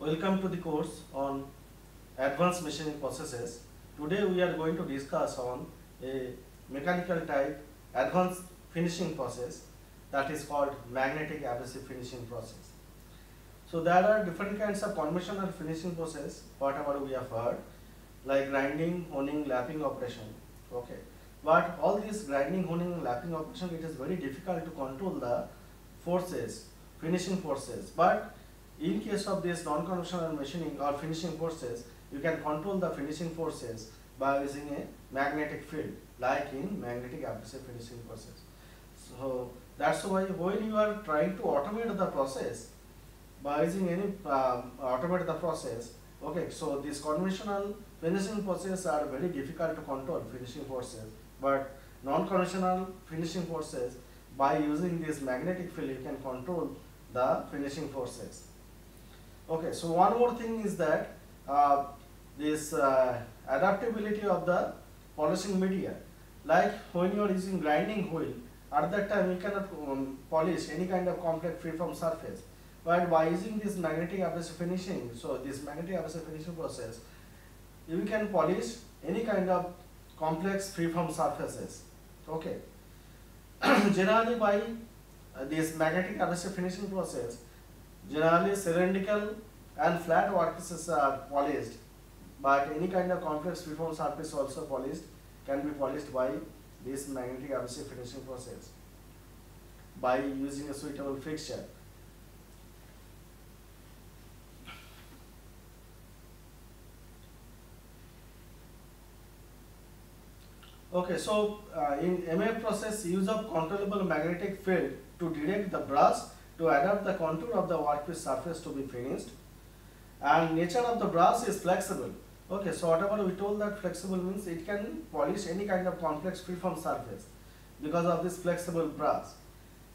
Welcome to the course on advanced machining processes. Today we are going to discuss on a mechanical type advanced finishing process that is called magnetic abrasive finishing process. So there are different kinds of conventional finishing process, whatever we have heard, like grinding, honing, lapping operation. Okay, but all these grinding, honing, and lapping operation, it is very difficult to control the forces, finishing forces. But in case of this non-conventional machining or finishing process, you can control the finishing forces by using a magnetic field, like in magnetic abrasive finishing process. So that's why when you are trying to automate the process by using any automate the process, okay, so these conventional finishing processes are very difficult to control finishing forces, but non-conventional finishing forces, by using this magnetic field, you can control the finishing forces. Okay, so one more thing is that this adaptability of the polishing media. Like when you are using grinding wheel, at that time you cannot polish any kind of complex freeform surface. But by using this magnetic abrasive finishing, so this magnetic abrasive finishing process, you can polish any kind of complex freeform surfaces. Okay. Generally by this magnetic abrasive finishing process, generally cylindrical and flat workpieces are polished, but any kind of complex freeform surface also can be polished by this magnetic abrasive finishing process by using a suitable fixture. Okay, so in MA process, use of controllable magnetic field to direct the brush to adapt the contour of the workpiece surface to be finished, and nature of the brush is flexible. Okay, so whatever we told, that flexible means it can polish any kind of complex freeform surface because of this flexible brush.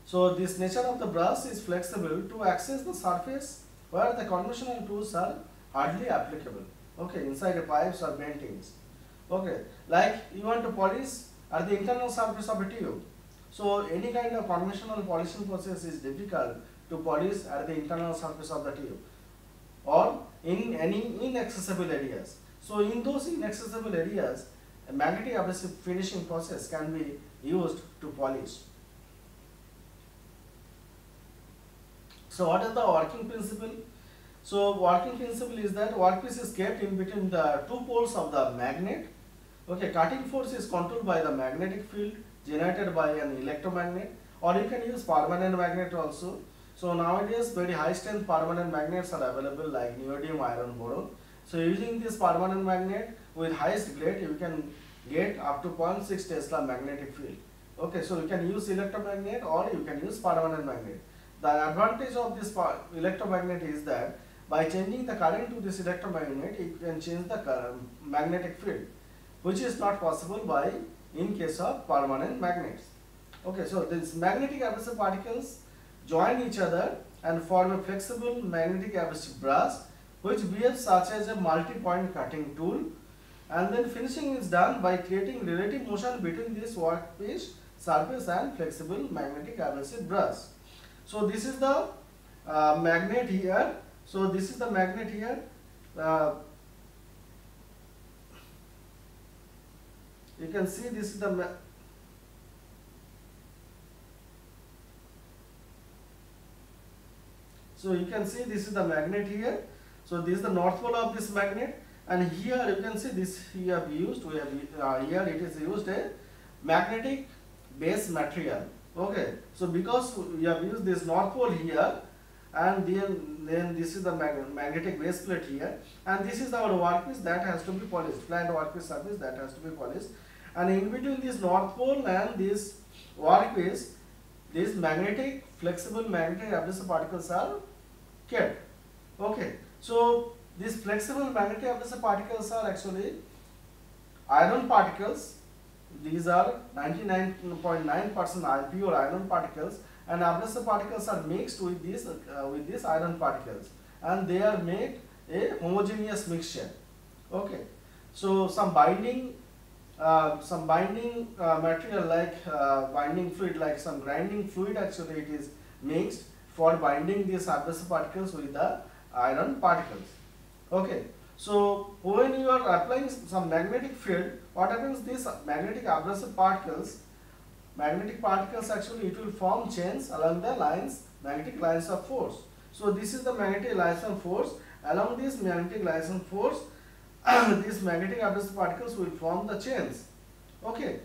So this nature of the brush is flexible to access the surface where the conventional tools are hardly applicable. Okay, inside the pipes or bentings. Okay, like you want to polish at the internal surface of a tube. So any kind of conventional polishing process is difficult to polish at the internal surface of the tube or in any inaccessible areas. So in those inaccessible areas, a magnetic abrasive finishing process can be used to polish. So what is the working principle? So working principle is that workpiece is kept in between the two poles of the magnet. Okay, cutting force is controlled by the magnetic field generated by an electromagnet, or you can use permanent magnet also. So nowadays very high strength permanent magnets are available, like neodymium iron boron. So using this permanent magnet with highest grade, you can get up to 0.6 Tesla magnetic field. Okay, so you can use electromagnet or you can use permanent magnet. The advantage of this electromagnet is that by changing the current to this electromagnet, you can change the magnetic field, which is not possible in case of permanent magnets. Okay, so these magnetic abrasive particles join each other and form a flexible magnetic abrasive brush, which behaves such as a multi-point cutting tool, and then finishing is done by creating relative motion between this workpiece surface and flexible magnetic abrasive brush. So this is the magnet here. So this is the magnet here. You can see this is the so you can see this is the magnet here. So this is the north pole of this magnet, and here you can see this we have used here it is used a magnetic base material. Okay, so because we have used this north pole here, and then this is the magnetic base plate here, and this is our workpiece that has to be polished, flat workpiece surface that has to be polished, and in between this north pole and this workpiece, these magnetic flexible magnetic abrasive particles are kept. Okay, so these flexible magnetic abrasive particles are actually iron particles. These are 99.9% pure iron particles, and abrasive particles are mixed with these iron particles, and they are made a homogeneous mixture. Okay, so some binding material like binding fluid, like some grinding fluid, actually it is mixed for binding these abrasive particles with the iron particles. Okay, so when you are applying some magnetic field, what happens? These magnetic abrasive particles, actually it will form chains along the magnetic lines of force. So this is the magnetic lines of force. Along this magnetic lines of force, these magnetic abrasive particles will form the chains. Okay,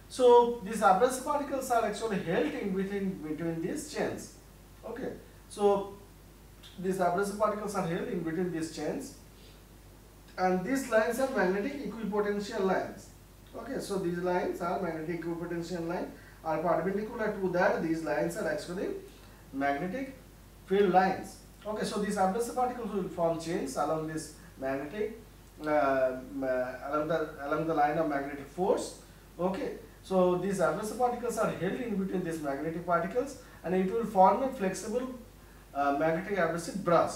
so these abrasive particles are actually held in between these chains. Okay, so these abrasive particles are held in between these chains, and these lines are magnetic equipotential lines. Okay, so these lines are magnetic equipotential lines, are perpendicular to that. These lines are actually magnetic field lines. Okay, so these abrasive particles will form chains along this magnetic along the line of magnetic force. Okay, so these abrasive particles are held in between these magnetic particles, and it will form a flexible magnetic abrasive brush.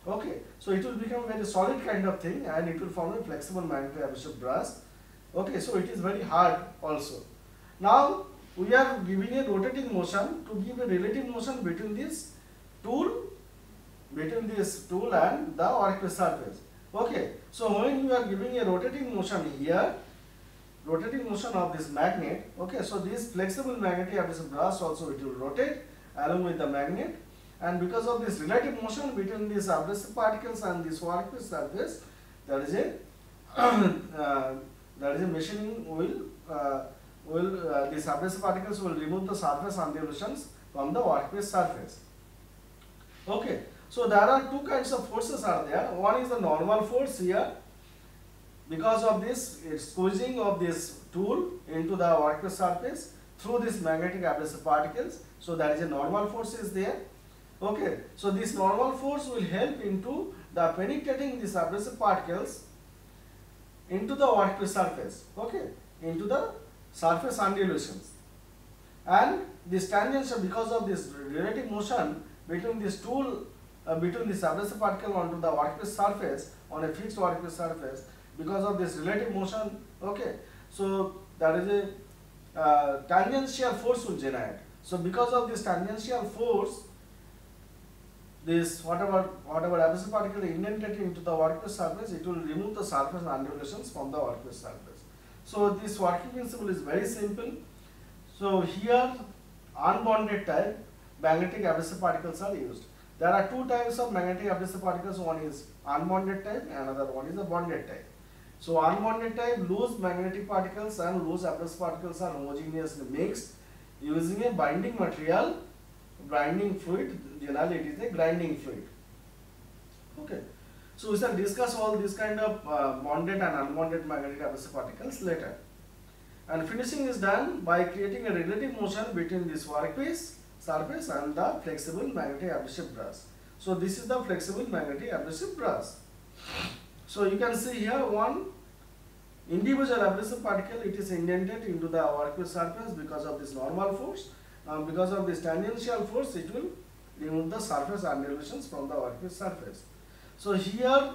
Okay, so it will become very solid kind of thing, and it will form a flexible magnetic abrasive brush. Okay, so it is very hard also. Now we are giving a rotating motion to give a relative motion between this tool and the workpiece surface. Okay, so when you are giving a rotating motion here, rotating motion of this magnet, okay, so this flexible magnetic abrasive brush also it will rotate along with the magnet, and because of this relative motion between these abrasive particles and this workpiece surface, there is a machining these abrasive particles will remove the surface undulations from the workpiece surface. Okay, so there are two kinds of forces are there. One is the normal force here, because of this squeezing of this tool into the workpiece surface through this magnetic abrasive particles. So there is a normal force is there. Okay, so this normal force will help into the penetrating these abrasive particles into the workpiece surface. Okay, into the surface undulations, and this tangential, because of this relative motion between this tool between this abrasive particle onto the workpiece surface on a fixed workpiece surface, because of this relative motion, okay, so there is a tangential force will generate. So because of this tangential force, this whatever abrasive particle indented into the workpiece surface, it will remove the surface undulations from the workpiece surface. So this working principle is very simple. So here unbonded type magnetic abrasive particles are used. There are two types of magnetic abrasive particles. One is unbonded type, and another one is the bonded type. So unbonded type, loose magnetic particles and loose abrasive particles are homogeneously mixed using a binding material, binding fluid. Generally it is a grinding fluid. Okay, so we shall discuss all these kind of bonded and unbonded magnetic abrasive particles later. And finishing is done by creating a relative motion between this workpiece surface and the flexible magnetic abrasive brush. So this is the flexible magnetic abrasive brush. So you can see here one individual abrasive particle, it is indented into the workpiece surface because of this normal force. Because of this tangential force, it will remove the surface undulations from the workpiece surface. So here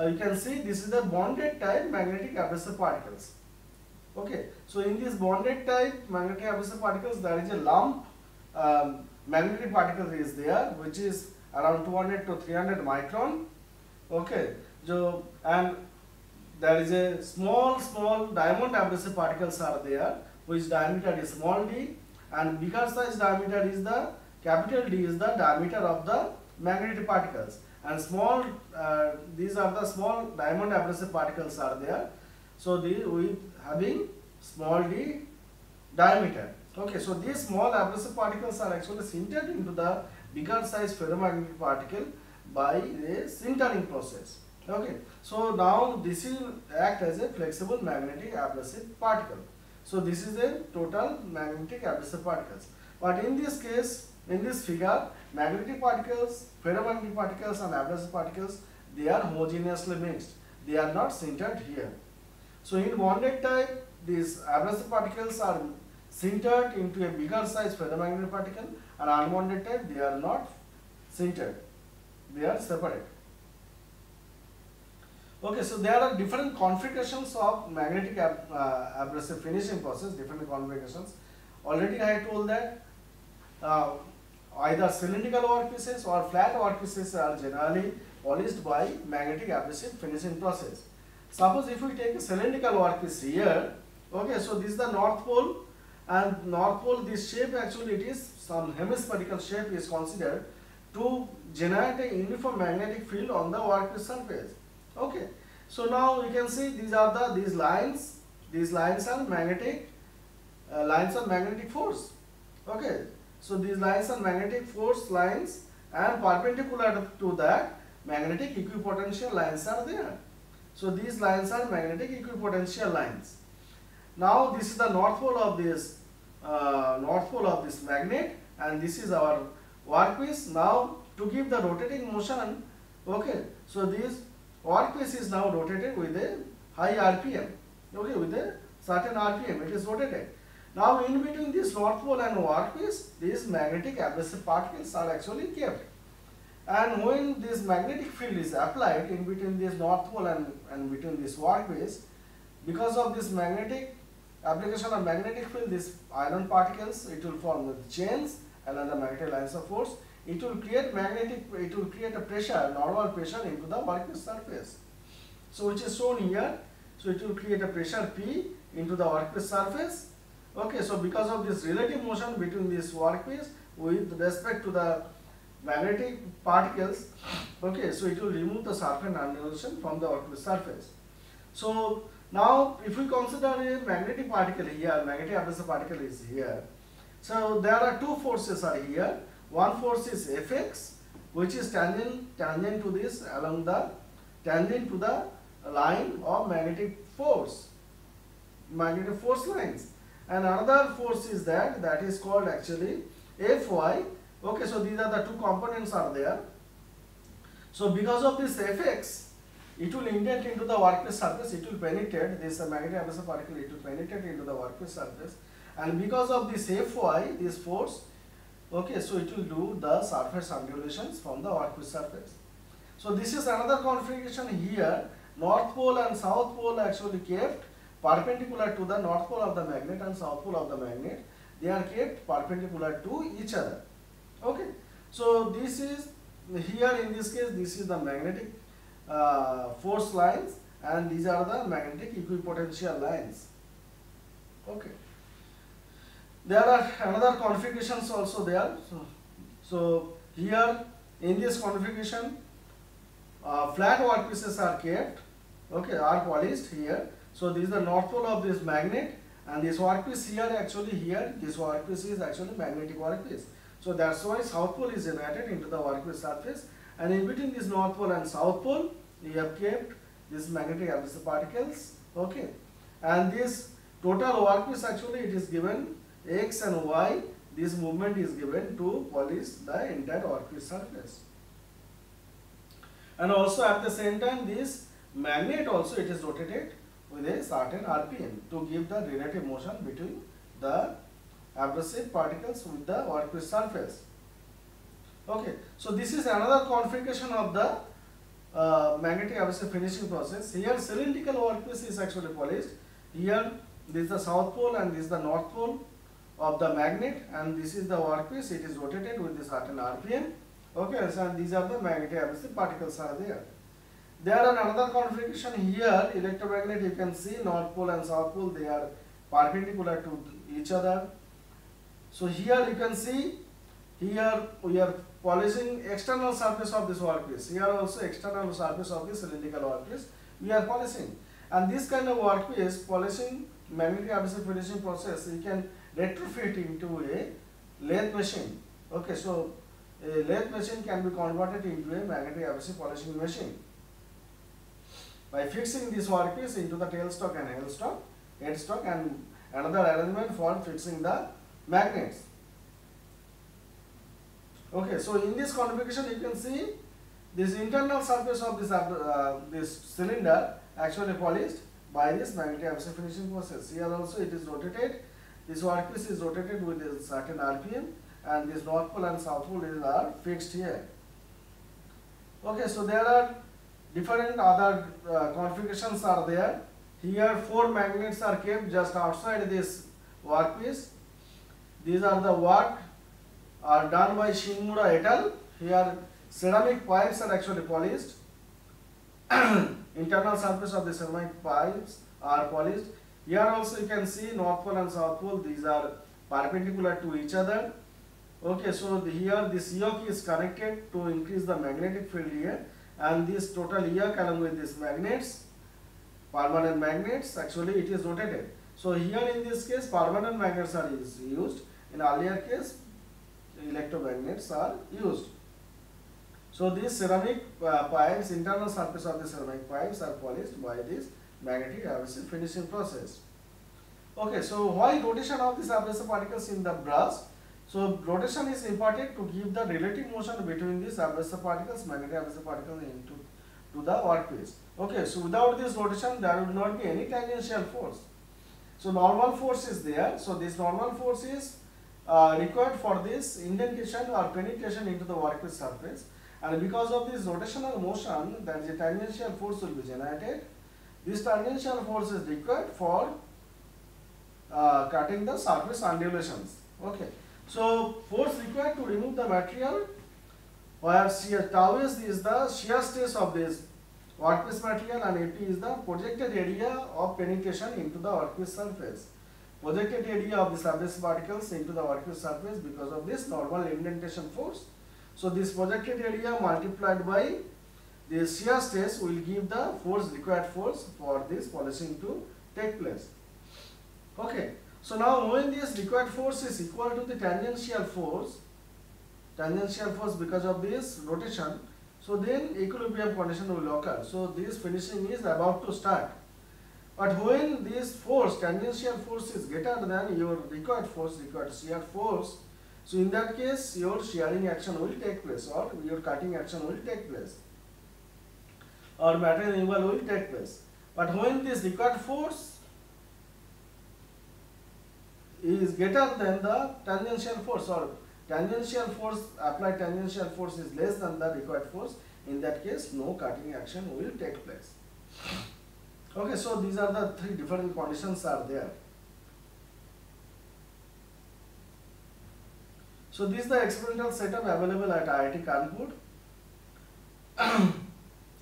you can see this is the bonded type magnetic abrasive particles. Okay, so in this bonded type magnetic abrasive particles, there is a lump magnetic particle is there, which is around 200 to 300 micron. Okay, so and there is a small diamond abrasive particles are there, which diameter is small d, and bigger size diameter is the capital D is the diameter of the magnetic particles, and small these are the small diamond abrasive particles are there. So these we having small d diameter. Okay, so these small abrasive particles are actually sintered into the bigger size ferromagnetic particle by a sintering process. Okay, so now this will act as a flexible magnetic abrasive particle. So this is a total magnetic abrasive particles. But in this case, in this figure, magnetic particles, ferromagnetic particles and abrasive particles, they are homogeneously mixed. They are not sintered here. So in bonded type, these abrasive particles are sintered into a bigger size ferromagnetic particle, and unbonded type, they are not sintered. They are separate. Okay, so there are different configurations of magnetic abrasive finishing process, different configurations. Already I told that either cylindrical workpieces or flat workpieces are generally polished by magnetic abrasive finishing process. Suppose if we take a cylindrical workpiece here, okay, so this is the north pole, and north pole, this shape actually it is some hemispherical shape is considered to generate a uniform magnetic field on the workpiece surface. Okay, so now you can see these are these lines are magnetic lines of magnetic force. Okay, so these lines are magnetic force lines, and perpendicular to that magnetic equipotential lines are there. So these lines are magnetic equipotential lines. Now this is the north pole of this magnet, and this is our workpiece. Now to give the rotating motion, okay, so this workpiece is now rotated with a high RPM, okay, with a certain RPM it is rotated. Now in between this north pole and workpiece, these magnetic abrasive particles are actually kept. And when this magnetic field is applied in between this north pole and between this workpiece, because of this magnetic application of magnetic field, these iron particles, it will form with chains and other magnetic lines of force. It will create a pressure, normal pressure into the workpiece surface. So which is shown here. So it will create a pressure P into the workpiece surface. Okay, so because of this relative motion between this workpiece with respect to the magnetic particles, okay, so it will remove the surface undulation from the workpiece surface. So now if we consider a magnetic particle here, magnetic abrasive particle is here. So there are two forces are here. One force is Fx, which is tangent to this along the tangent to the line of magnetic force lines, and another force is that is called actually Fy. Okay, so these are the two components are there. So because of this Fx, it will indent into the workpiece surface, it will penetrate this magnetic abrasive particle, it will penetrate into the workpiece surface, and because of this Fy, this force, okay, so it will do the surface undulations from the workpiece surface. So this is another configuration here. North pole and south pole actually kept perpendicular to the north pole of the magnet and south pole of the magnet. They are kept perpendicular to each other. Okay, so this is here in this case, this is the magnetic force lines, and these are the magnetic equipotential lines. Okay, there are another configurations also there. So here in this configuration, flat workpieces are kept, okay, are polished here. So this is the north pole of this magnet, and this workpiece here this workpiece is actually magnetic workpiece. So that's why south pole is generated into the workpiece surface, and in between this north pole and south pole we have kept this magnetic abrasive particles. Okay, and this total workpiece actually it is given X and Y. This movement is given to polish the entire workpiece surface. And also at the same time this magnet also it is rotated with a certain RPM to give the relative motion between the abrasive particles with the workpiece surface. Okay, so this is another configuration of the magnetic abrasive finishing process. Here cylindrical workpiece is actually polished. Here this is the south pole and this is the north pole of the magnet, and this is the workpiece. It is rotated with a certain RPM. Okay, so these are the magnetic abrasive particles are there. There are another configuration here, electromagnet. You can see north pole and south pole, they are perpendicular to each other. So here you can see, here we are polishing external surface of this workpiece. Here also external surface of this cylindrical workpiece we are polishing. And this kind of workpiece polishing magnetic abrasive finishing process, you can retrofit into a lathe machine. Okay, so a lathe machine can be converted into a magnetic abrasive polishing machine by fixing this workpiece into the tailstock and headstock, and another arrangement for fixing the magnets. Okay, so in this configuration you can see this internal surface of this cylinder actually polished by this magnetic abrasive finishing process. Here also it is rotated. This workpiece is rotated with a certain RPM, and this north pole and south pole are fixed here. Okay, so there are different other configurations are there. Here 4 magnets are kept just outside this workpiece. These are the work are done by Shinmura et al. Here ceramic pipes are actually polished. Internal surface of the ceramic pipes are polished. Here also you can see North Pole and South Pole, these are perpendicular to each other. Okay, so here this yoke is connected to increase the magnetic field here, and this total yoke along with these magnets, permanent magnets, actually it is rotated. So here in this case permanent magnets are used, in earlier case electromagnets are used. So these ceramic pipes, internal surface of the ceramic pipes are polished by this magnetic abrasive finishing process. Okay, so why rotation of these abrasive particles in the brush? So rotation is important to give the relative motion between these abrasive particles, magnetic abrasive particles into the workpiece. Okay, so without this rotation there would not be any tangential force. So normal force is there. So this normal force is required for this indentation or penetration into the workpiece surface, and because of this rotational motion, there is a tangential force will be generated. This tangential force is required for cutting the surface undulations. Okay, so force required to remove the material, where shear tau is the shear stress of this workpiece material and AP is the projected area of penetration into the workpiece surface. Projected area of the abrasive particles into the workpiece surface because of this normal indentation force. So this projected area multiplied by the shear stress will give the force, required force for this polishing to take place. Okay, so now when this required force is equal to the tangential force because of this rotation, so then equilibrium condition will occur. So this finishing is about to start. But when this force, tangential force is greater than your required force, required shear force, so in that case your shearing action will take place, or your cutting action will take place, or material removal will take place. But when this required force is greater than the tangential force, or tangential force, applied tangential force is less than the required force, in that case no cutting action will take place. Okay, so these are the three different conditions are there. So this is the experimental setup available at IIT Kanpur.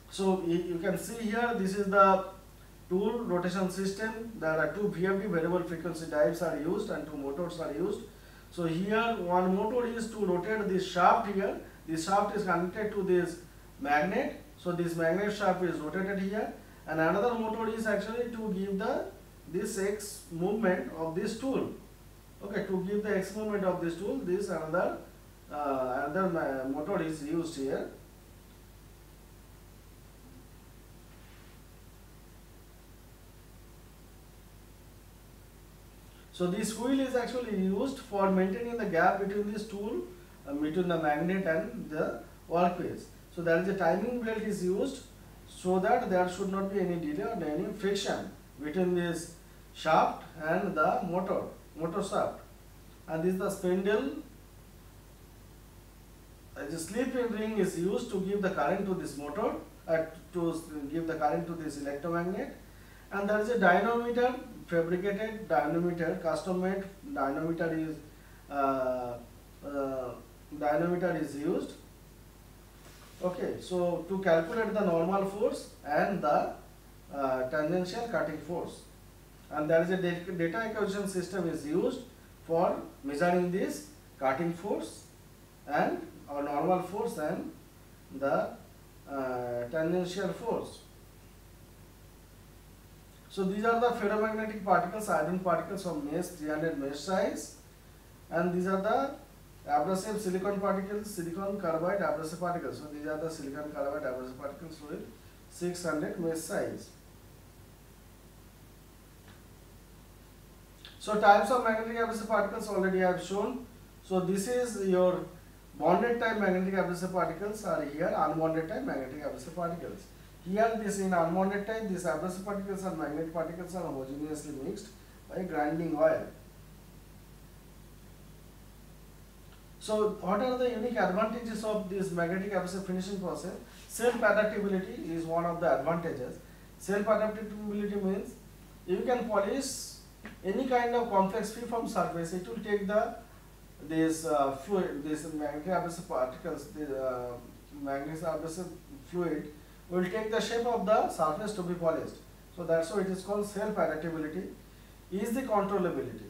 So you can see here, this is the tool rotation system. There are two VFD, variable frequency drives are used, and two motors are used. So here one motor is to rotate this shaft here. This shaft is connected to this magnet. So this magnet shaft is rotated here, and another motor is actually to give this X movement of this tool. Okay, to give the X movement of this tool, this another motor is used here. So this wheel is actually used for maintaining the gap between this tool, between the magnet and the workpiece. So there is a timing belt is used so that there should not be any delay or any friction between this shaft and the motor shaft. And this is the spindle. The slip ring is used to give the current to this motor, to give the current to this electromagnet. And there is a dynamometer, fabricated dynamometer, custom made dynamometer is used. Okay, so to calculate the normal force and the tangential cutting force. And there is a data acquisition system is used for measuring this cutting force and our normal force and the tangential force. So these are the ferromagnetic particles, iron particles of mesh 300 mesh size, and these are the abrasive silicon particles, silicon carbide abrasive particles. So these are the silicon carbide abrasive particles with 600 mesh size. So types of magnetic abrasive particles already I have shown. So this is your bonded type magnetic abrasive particles are here, unbonded type magnetic abrasive particles. Here this in unbonded type, these abrasive particles and magnetic particles are homogeneously mixed by grinding oil. So what are the unique advantages of this magnetic abrasive finishing process? Self-adaptability is one of the advantages. Self-adaptability means you can polish any kind of complex free-form surface. It will take this magnetic abrasive particles magnetic abrasive fluid will take the shape of the surface to be polished. So that's why it is called self-adaptability is the controllability.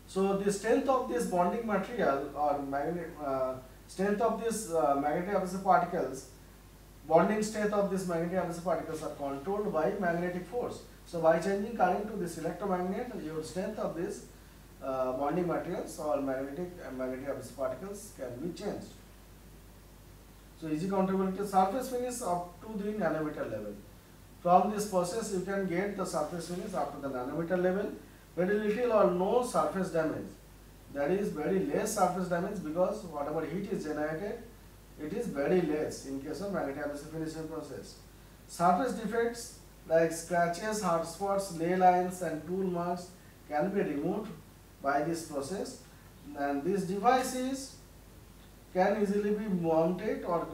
So the strength of this bonding material or strength of this magnetic abrasive particles, bonding strength of these magnetic abrasive particles are controlled by magnetic force. So by changing current to this electromagnet, your strength of this bonding materials or magnetic abrasive particles can be changed. So easy controllability, surface finish up to the nanometer level. From this process you can get the surface finish up to the nanometer level. Very little or no surface damage. There is very less surface damage because whatever heat is generated, it is very less in case of magnetic abrasive finishing process. Surface defects like scratches, hard spots, ley lines and tool marks can be removed by this process, and these devices can easily be mounted or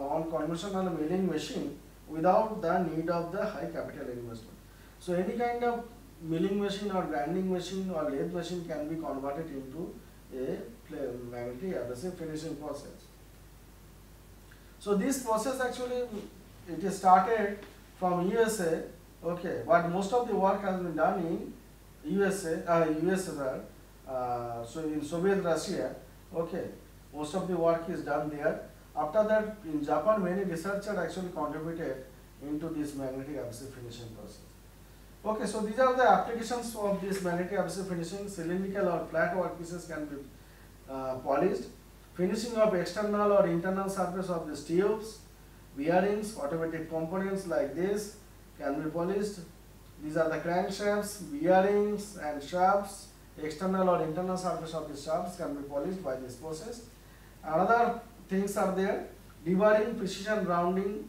on conventional milling machine without the need of the high capital investment. So any kind of milling machine or grinding machine or lathe machine can be converted into a magnetic abrasive finishing process. So this process actually it is started from USA, okay, but most of the work has been done in USSR, so in Soviet Russia, okay, most of the work is done there. After that, in Japan, many researchers actually contributed into this magnetic abrasive finishing process. Okay, so these are the applications of this magnetic abrasive finishing. Cylindrical or flat workpieces can be polished. Finishing of external or internal surface of these tubes, bearings, automatic components like this can be polished. These are the crankshafts, bearings and shafts. External or internal surface of the shafts can be polished by this process. Another things are there, deburring, precision rounding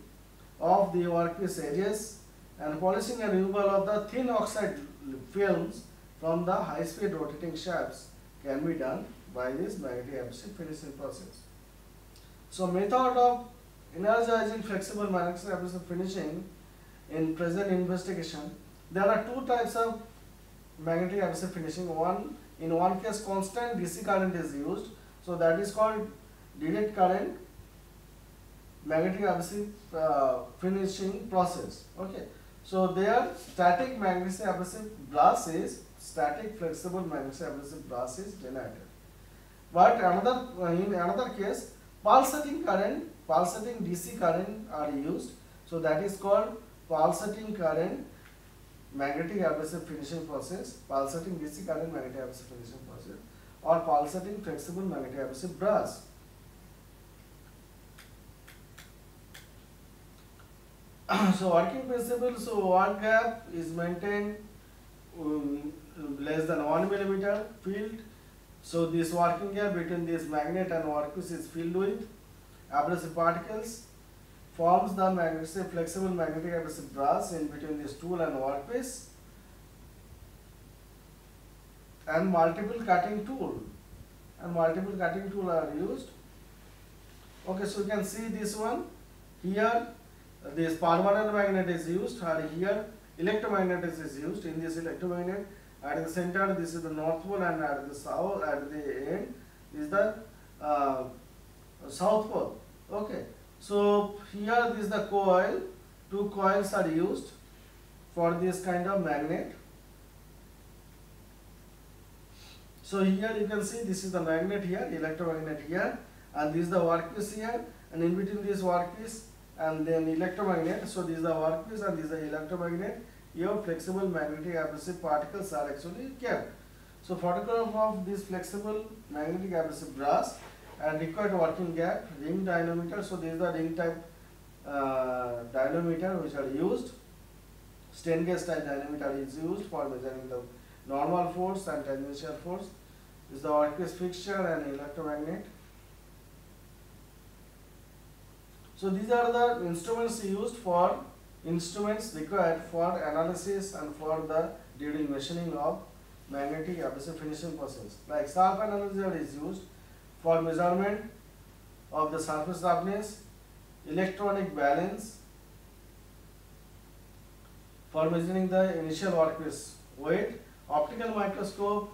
of the workpiece edges, and polishing and removal of the thin oxide films from the high-speed rotating shafts can be done by this magnetic abrasive finishing process. So method of energizing flexible magnetic abrasive finishing in present investigation, there are two types of magnetic abrasive finishing. In one case constant DC current is used, so that is called direct current magnetic abrasive finishing process. Okay, so there static magnetic abrasive brass is static flexible magnetic abrasive brass is generated. But in another case pulsating DC current are used, so that is called pulsating current magnetic abrasive finishing process, pulsating DC current magnetic abrasive finishing process, or pulsating flexible magnetic abrasive brass. So working principle, so work gap is maintained less than 1 millimeter filled. So this working gap between this magnet and workpiece is filled with abrasive particles, forms the flexible magnetic abrasive brass in between this tool and workpiece, and multiple cutting tool are used. Okay, so you can see this one here, this permanent magnet is used, and here electromagnet is used. In this electromagnet, at the center this is the north pole, and at the south, at the end is the south pole. Okay, so here this is the coil, two coils are used for this kind of magnet. So here you can see this is the magnet here, electromagnet here, and this is the workpiece here, and in between this workpiece and then electromagnet. So this is the workpiece and this is the electromagnet. Here flexible magnetic abrasive particles are actually kept. So photograph of this flexible magnetic abrasive brass and required working gap, ring dynamometer. So this is the ring type dynamometer which are used. Strain gauge type dynamometer is used for measuring the normal force and tangential force. This is the workpiece fixture and electromagnet. So these are the instruments used for required for analysis and for the during machining of magnetic abrasive finishing process. Like sharp analyzer is used for measurement of the surface roughness, electronic balance for measuring the initial workpiece weight. Optical microscope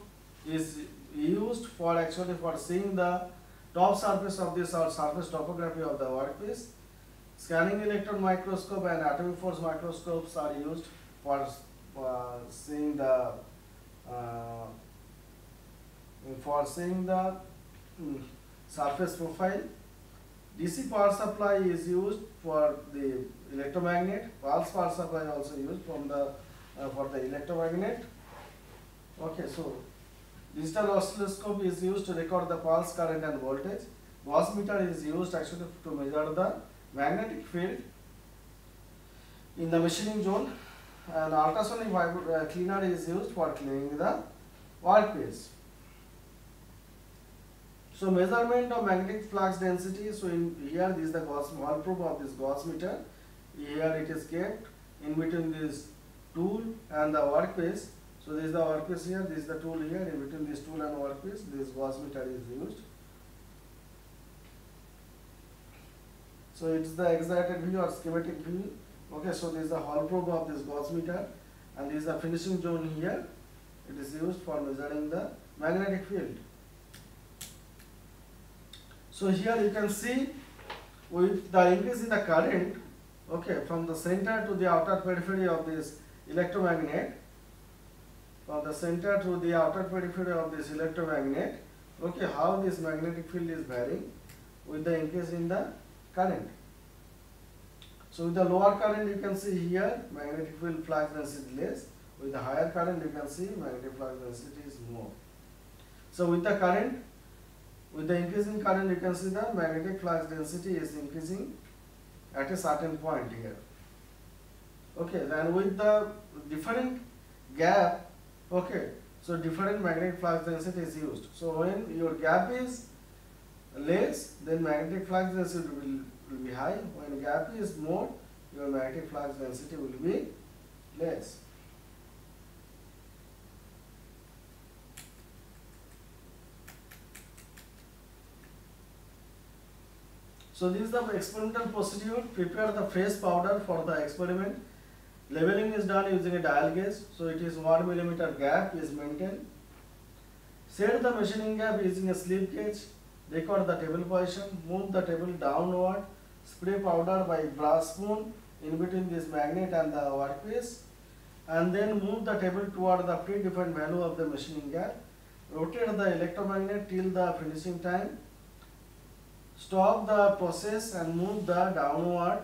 is used for actually for seeing the top surface of this or surface topography of the workpiece. Scanning electron microscope and atomic force microscopes are used for seeing the uh, surface profile. DC power supply is used for the electromagnet. Pulse power supply also used from the for the electromagnet. Okay, so digital oscilloscope is used to record the pulse, current and voltage. Gauss meter is used actually to measure the magnetic field in the machining zone, and ultrasonic cleaner is used for cleaning the workpiece. So measurement of magnetic flux density. So in here this is the Gauss wall proof of this Gauss meter. Here it is kept in between this tool and the workpiece. So this is the workpiece here, this is the tool here. In between this tool and workpiece, this Gauss meter is used. So it's the excited view or schematic view. Okay, so this is the hall probe of this Gauss meter, and this is the finishing zone here. It is used for measuring the magnetic field. So here you can see with the increase in the current, okay, from the center to the outer periphery of this electromagnet, from the center to the outer periphery of this electromagnet, okay, how this magnetic field is varying with the increase in the current. So with the lower current you can see here magnetic field flux density is less. With the higher current you can see magnetic flux density is more. So with the current, with the increasing current you can see the magnetic flux density is increasing at a certain point here. Okay, then with the different gap, okay, so different magnetic flux density is used. So when your gap is less, then magnetic flux density will be high. When gap is more, your magnetic flux density will be less. So this is the experimental procedure. Prepare the fresh powder for the experiment. Leveling is done using a dial gauge. So it is 1 millimeter gap is maintained. Set the machining gap using a slip gauge. Record the table position. Move the table downward. Spray powder by brass spoon in between this magnet and the workpiece. And then move the table toward the predefined value of the machining gap. Rotate the electromagnet till the finishing time. Stop the process and move the downward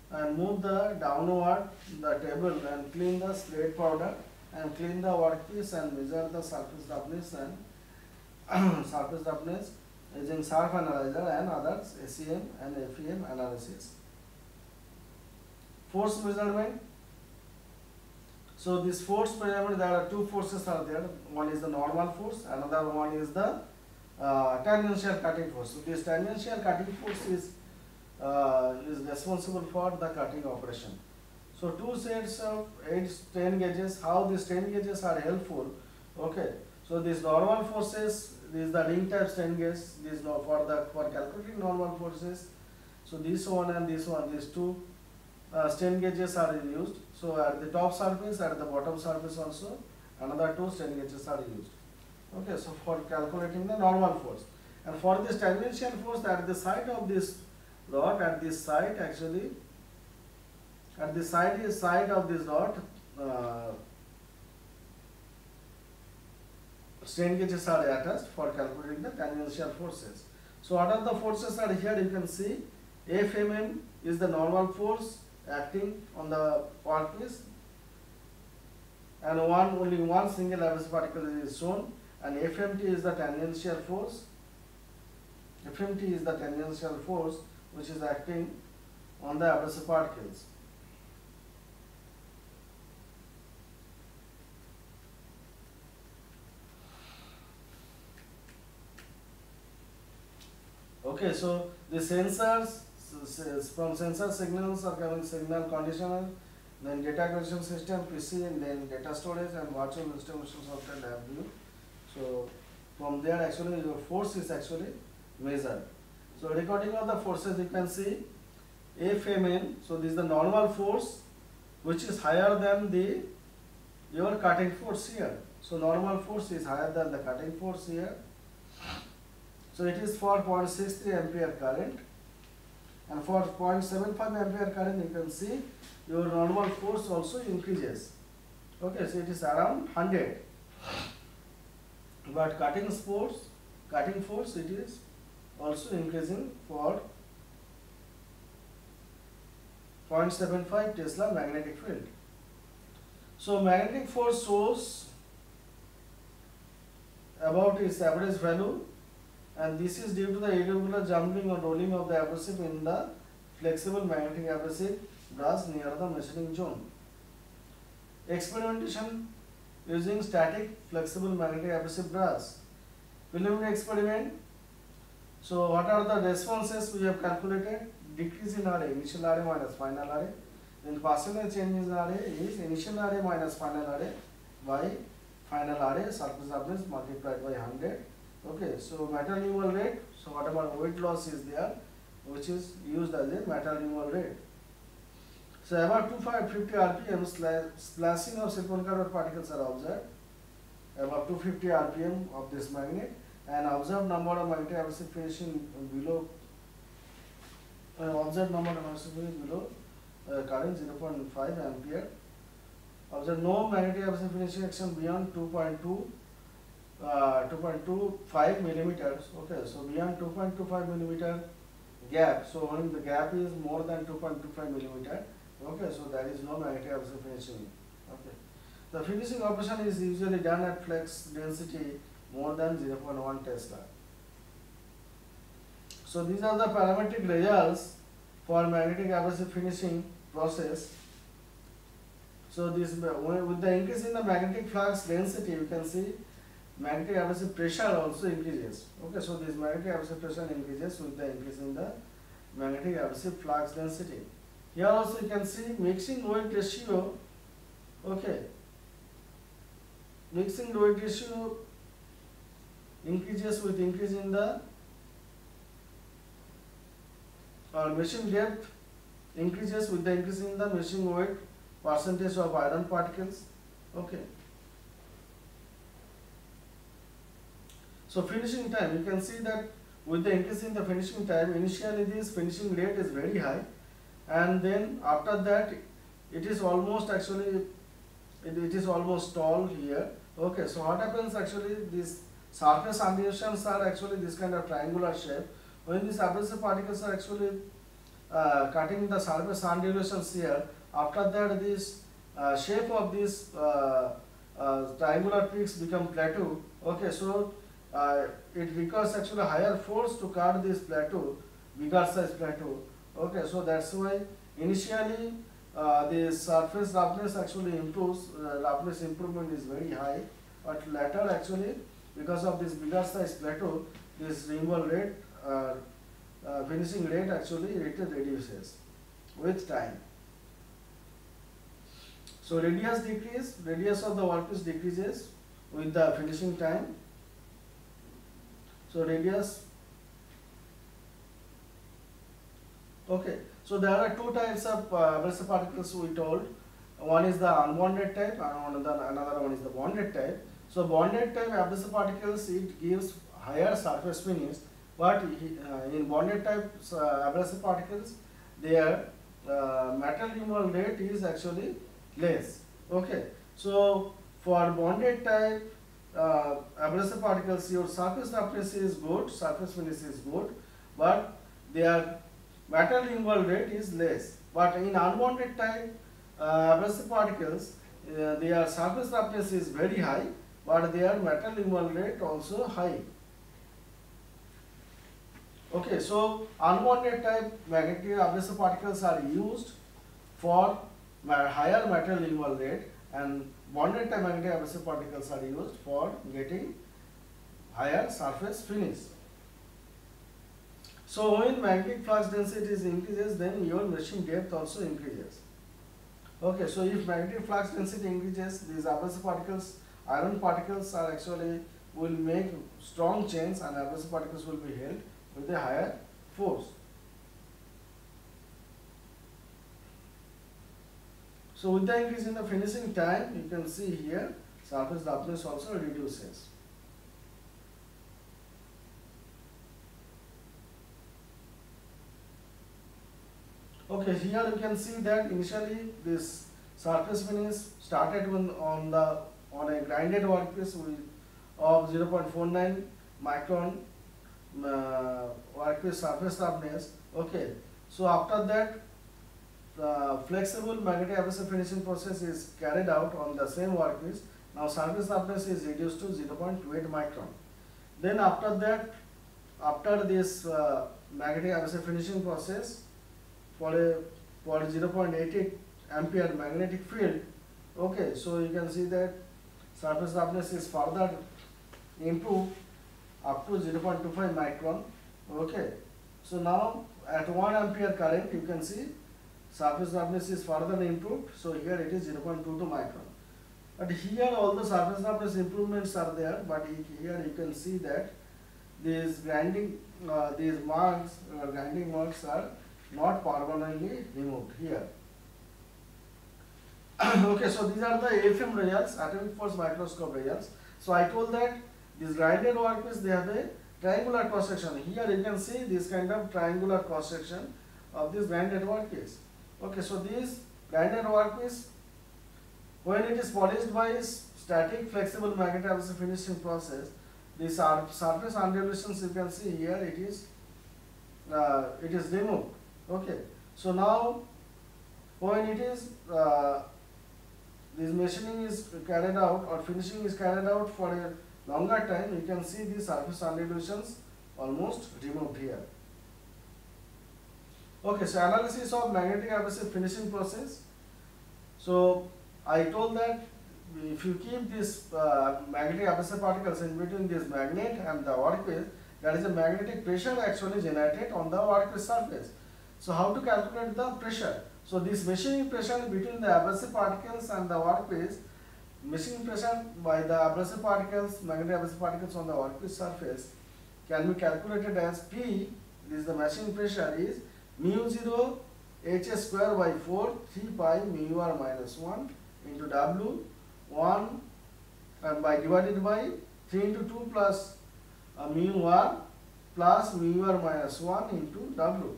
the table and clean the sprayed powder and clean the workpiece and measure the surface roughness and surface roughness using surf analyzer and others SEM and FEM analysis. Force measurement. So this force measurement, there are two forces are there. One is the normal force, another one is the tangential cutting force. So this tangential cutting force is responsible for the cutting operation. So two sets of 8 strain gauges. How these strain gauges are helpful? Okay. So these normal forces, this is the ring type strain gauge. This for calculating normal forces. So this one and this one, these two strain gauges are used. So at the top surface, at the bottom surface also, another 2 strain gauges are used. Okay, so for calculating the normal force, and for this tangential force at the side of this rod, at this side actually, at the side of this rod, strain gauges are attached for calculating the tangential forces. So what are the forces are here? You can see FMM is the normal force acting on the workpiece, and only one single abrasive particle is shown. And FMT is the tangential force. FMT is the tangential force which is acting on the abrasive particles. Okay, so the sensors, from sensor signals are coming signal conditioner, then data acquisition system, PC, and then data storage and virtual instrumentation software lab view. So from there actually your force is actually measured. So recording of the forces, you can see FMN. So this is the normal force which is higher than your cutting force here. So normal force is higher than the cutting force here. So it is for 0.63 ampere current. and for 0.75 ampere current you can see your normal force also increases. Okay, so it is around 100, but cutting force it is also increasing for 0.75 Tesla magnetic field. So magnetic force shows about its average value, and this is due to the irregular jumping or rolling of the abrasive in the flexible magnetic abrasive brush near the machining zone. Experimentation using static flexible magnetic abrasive brush. Preliminary experiment. So what are the responses we have calculated? Decrease in RA, initial RA minus final RA. Then percentage change in RA is initial RA minus final RA by final RA, surface roughness multiplied by 100. Okay, so metal removal rate, so whatever weight loss is there, which is used as a metal removal rate. So about 250 RPM splashing of silicon carbide particles are observed, about 250 RPM of this magnet, and observed number of magnetic abrasive finishing below, observed number of abrasive finishing below current 0.5 ampere. Observe no magnetic abrasive finishing action beyond 2.25 millimeters. Okay, so beyond 2.25 millimeter gap. So when the gap is more than 2.25 millimeter, okay, so there is no magnetic abrasive finishing. Okay, the finishing operation is usually done at flux density more than 0.1 Tesla. So these are the parametric results for magnetic abrasive finishing process. So this, with the increase in the magnetic flux density, you can see magnetic abrasive pressure also increases. Okay, so this magnetic abrasive pressure increases with the increase in the magnetic abrasive flux density. Here also you can see mixing weight ratio. Okay, mixing weight ratio increases with increase in the meshing depth, increases with the increase in the meshing weight percentage of iron particles. Okay, so finishing time, you can see that with the increase in the finishing time, initially this finishing rate is very high, and then after that it is almost actually it is almost stalled here. Okay, so what happens actually, these surface undulations are actually this kind of triangular shape. When these abrasive particles are actually cutting the surface undulations here, after that this shape of this triangular peaks become plateau. Okay, so it requires actually higher force to cut this plateau, bigger size plateau. Okay, so that's why initially the surface roughness actually improves, roughness improvement is very high, but later actually because of this bigger size plateau, this removal rate, finishing rate actually reduces with time. So radius decrease, radius of the workpiece decreases with the finishing time. So radius. Okay, so there are two types of abrasive particles we told. One is the unbonded type and another one is the bonded type. So bonded type abrasive particles, it gives higher surface finish, but in bonded type abrasive particles, their metal removal rate is actually less. Okay, so for bonded type abrasive particles, your surface roughness is good, surface finish is good, but their metal removal rate is less. But in unbonded type abrasive particles, their surface roughness is very high, but their metal removal rate also high. Okay, so unbonded type magnetic abrasive particles are used for higher metal removal rate, and bonded type magnetic abrasive particles are used for getting higher surface finish. So when magnetic flux density increases, then your meshing depth also increases. Okay, so if magnetic flux density increases, these abrasive particles, iron particles are actually will make strong chains, and abrasive particles will be held with a higher force. So with the increase in the finishing time, you can see here surface roughness also reduces. Okay, here you can see that initially this surface finish started on a grinded workpiece with of 0.49 micron workpiece surface roughness. Okay, so after that the flexible magnetic abrasive finishing process is carried out on the same workpiece. Now surface roughness is reduced to 0.28 micron. Then after that, after this magnetic abrasive finishing process for 0.88 ampere magnetic field, okay, so you can see that surface roughness is further improved up to 0.25 micron. Okay, so now at 1 ampere current you can see surface roughness is further improved, so here it is 0.22 micron. But here all the surface roughness improvements are there, but here you can see that these grinding grinding marks are not permanently removed here. Okay, so these are the AFM results, atomic force microscope results. So I told that these grinded workpiece, they have a triangular cross section. Here you can see this kind of triangular cross section of this grinded workpiece. Okay, so this grinded workpiece, when it is polished by static flexible magnetic abrasive finishing process, the surface undulations you can see here, it is removed. Okay, so now when it is this machining is carried out or finishing is carried out for a longer time, you can see the surface undulations almost removed here. Okay, so analysis of magnetic abrasive finishing process. So I told that if you keep this magnetic abrasive particles in between this magnet and the workpiece, there is a magnetic pressure actually generated on the workpiece surface. So how to calculate the pressure? So this machining pressure between the abrasive particles and the workpiece, machining pressure by the abrasive particles, magnetic abrasive particles on the workpiece surface can be calculated as P, this is the machining pressure, is mu0 Hs square by 4 3 pi mu r minus 1 into W 1 by divided by 3 into 2 plus mu r plus mu r minus 1 into W.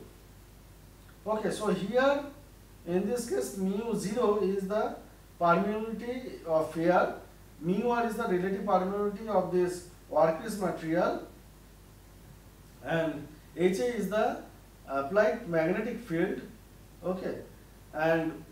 Okay, so here in this case mu0 is the permeability of air, mu r is the relative permeability of this workpiece material, and Ha is the applied magnetic field. Okay, and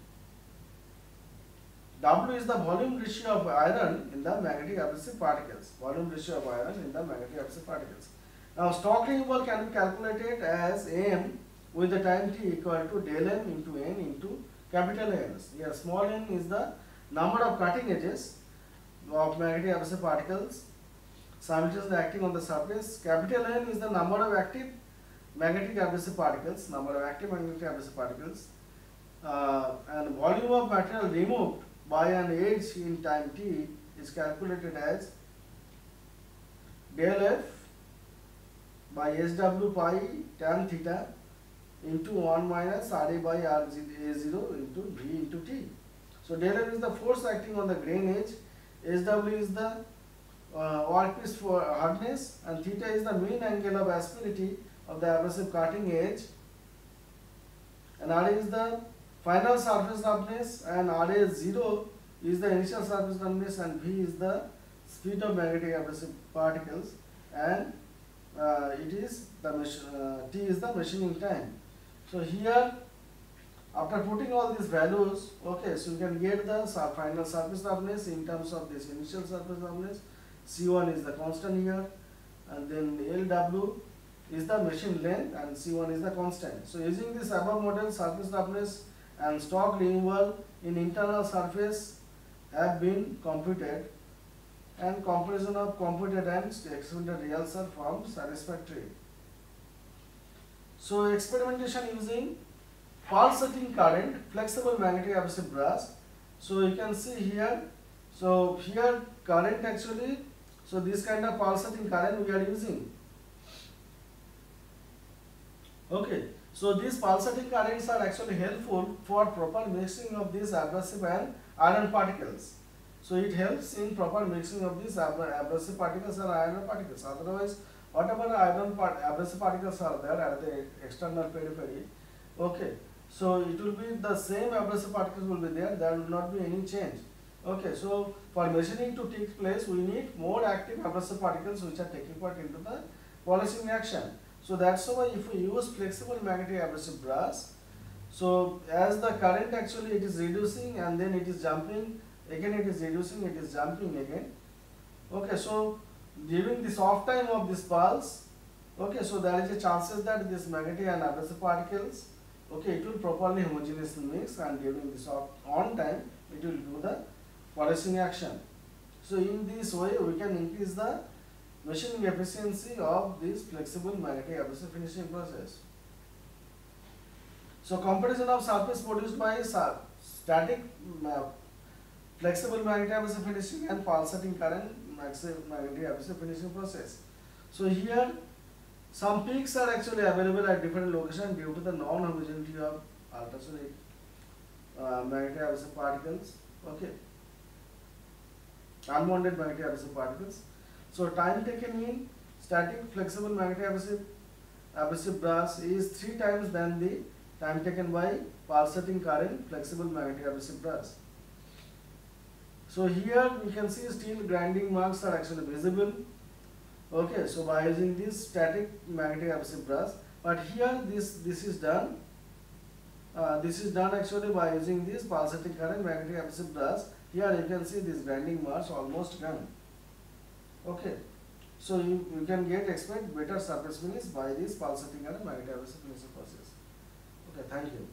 W is the volume ratio of iron in the magnetic abrasive particles. Volume ratio of iron in the magnetic abrasive particles. Now stock removal can be calculated as M with the time t equal to del m into n into capital N. Here small n is the number of cutting edges of magnetic abrasive particles simultaneously acting on the surface. Capital N is the number of active magnetic abrasive particles, and volume of material removed by an edge in time t is calculated as del f by SW pi tan theta into 1 minus RA by RA0 into V into T. So del F is the force acting on the grain edge, SW is the workpiece for hardness, and theta is the mean angle of asperity of the abrasive cutting edge, and RA is the final surface roughness, and RA0 is the initial surface roughness, and V is the speed of magnetic abrasive particles, and it is the T is the machining time. So here, after putting all these values, okay, so you can get the final surface roughness in terms of this initial surface roughness. C1 is the constant here, and then LW is the machine length, and C1 is the constant. So using this above model, surface roughness and stock removal in internal surface have been computed, and comparison of computed and experimental results are found satisfactory. So experimentation using pulsating current flexible magnetic abrasive brush. So you can see here, so here current actually, so this kind of pulsating current we are using. Okay, so these pulsating currents are actually helpful for proper mixing of these abrasive and iron particles. So it helps in proper mixing of these abrasive particles and iron particles. Otherwise, whatever abrasive particles are there at the external periphery, okay, So it will be the same abrasive particles will be there. There will not be any change. Okay, so for machining to take place, we need more active abrasive particles which are taking part into the polishing action. So that's why if we use flexible magnetic abrasive brass, so as the current actually it is reducing and then it is jumping, again it is reducing, it is jumping again. Okay, so during this off time of this pulse, okay, so there is a chances that this magnetic and abrasive particles, okay, it will properly homogeneously mix, and during this on time it will do the polishing action. So in this way we can increase the machining efficiency of this flexible magnetic abrasive finishing process. So comparison of surface produced by static flexible magnetic abrasive finishing and pulsating current magnetic abrasive finishing process. So here some peaks are actually available at different locations due to the non-homogeneity of ultrasonic magnetic abrasive particles. Okay, unbonded magnetic abrasive particles. So time taken in static flexible magnetic abrasive brass is 3 times than the time taken by pulsating current flexible magnetic abrasive brass. So here we can see steel grinding marks are actually visible. Okay, so by using this static magnetic abrasive brass, but here this is done. This is done actually by using this pulsating current magnetic abrasive brass. Here you can see this grinding marks almost gone. Okay, so you can expect better surface finish by this pulsating current magnetic abrasive finishing process. Okay, thank you.